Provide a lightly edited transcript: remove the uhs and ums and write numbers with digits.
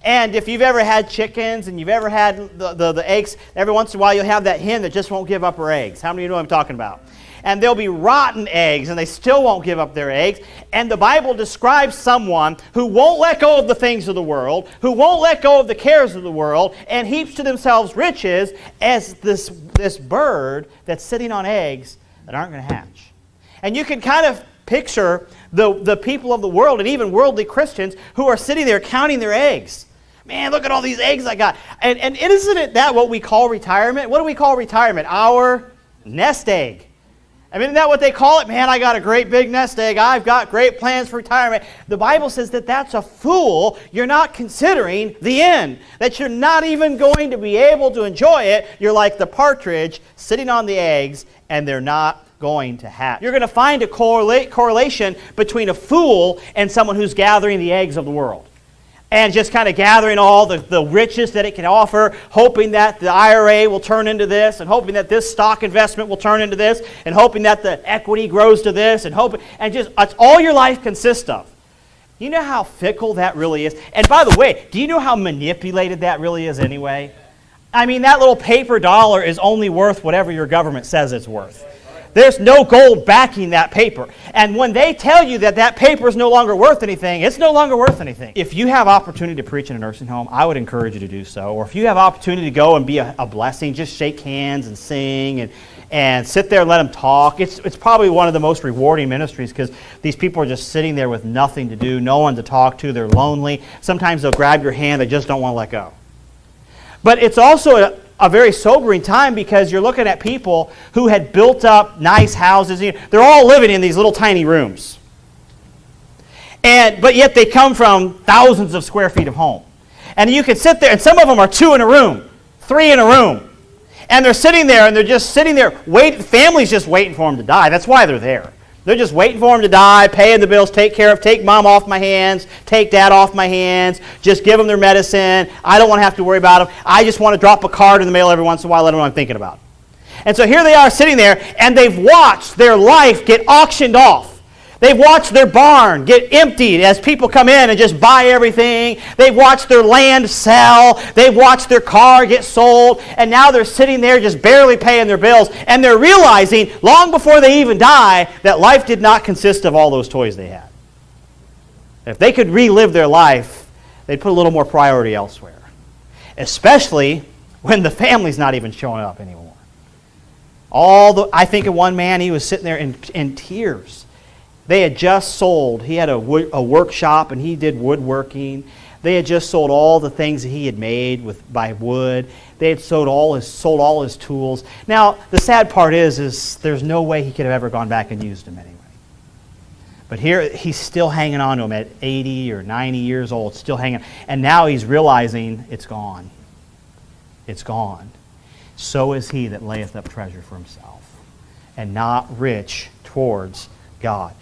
And if you've ever had chickens and you've ever had the eggs, every once in a while you'll have that hen that just won't give up her eggs. How many of you know what I'm talking about? And they'll be rotten eggs and they still won't give up their eggs. And the Bible describes someone who won't let go of the things of the world, who won't let go of the cares of the world, and heaps to themselves riches as this bird that's sitting on eggs that aren't going to hatch. And you can kind of picture the people of the world and even worldly Christians who are sitting there counting their eggs. Man, look at all these eggs I got. And isn't it that what we call retirement? What do we call retirement? Our nest egg. I mean, isn't that what they call it? Man, I got a great big nest egg. I've got great plans for retirement. The Bible says that that's a fool. You're not considering the end. That you're not even going to be able to enjoy it. You're like the partridge sitting on the eggs, and they're not going to hatch. You're going to find a correlation between a fool and someone who's gathering the eggs of the world. And just kind of gathering all the riches that it can offer, hoping that the IRA will turn into this, and hoping that this stock investment will turn into this, and hoping that the equity grows to this, and just that's all your life consists of. You know how fickle that really is? And by the way, do you know how manipulated that really is anyway? I mean, that little paper dollar is only worth whatever your government says it's worth. There's no gold backing that paper. And when they tell you that that paper is no longer worth anything, it's no longer worth anything. If you have opportunity to preach in a nursing home, I would encourage you to do so. Or if you have opportunity to go and be a blessing, just shake hands and sing and sit there and let them talk. It's probably one of the most rewarding ministries because these people are just sitting there with nothing to do, no one to talk to. They're lonely. Sometimes they'll grab your hand. They just don't want to let go. But it's also a very sobering time because you're looking at people who had built up nice houses. They're all living in these little tiny rooms. But yet they come from thousands of square feet of home. And you can sit there, and some of them are 2 in a room, 3 in a room. And they're sitting there, and they're just sitting there waiting. Family's just waiting for them to die. That's why they're there. They're just waiting for them to die, paying the bills, take mom off my hands, take dad off my hands, just give them their medicine. I don't want to have to worry about them. I just want to drop a card in the mail every once in a while, let them know I'm thinking about them. And so here they are sitting there, and they've watched their life get auctioned off. They've watched their barn get emptied as people come in and just buy everything. They've watched their land sell. They've watched their car get sold. And now they're sitting there just barely paying their bills. And they're realizing, long before they even die, that life did not consist of all those toys they had. If they could relive their life, they'd put a little more priority elsewhere. Especially when the family's not even showing up anymore. I think of one man, he was sitting there in tears. They had just sold. He had a workshop and he did woodworking. They had just sold all the things that he had made by wood. They had sold all his tools. Now, the sad part is there's no way he could have ever gone back and used them anyway. But here he's still hanging on to them at 80 or 90 years old, still hanging. And now he's realizing it's gone. It's gone. So is he that layeth up treasure for himself, and not rich towards God.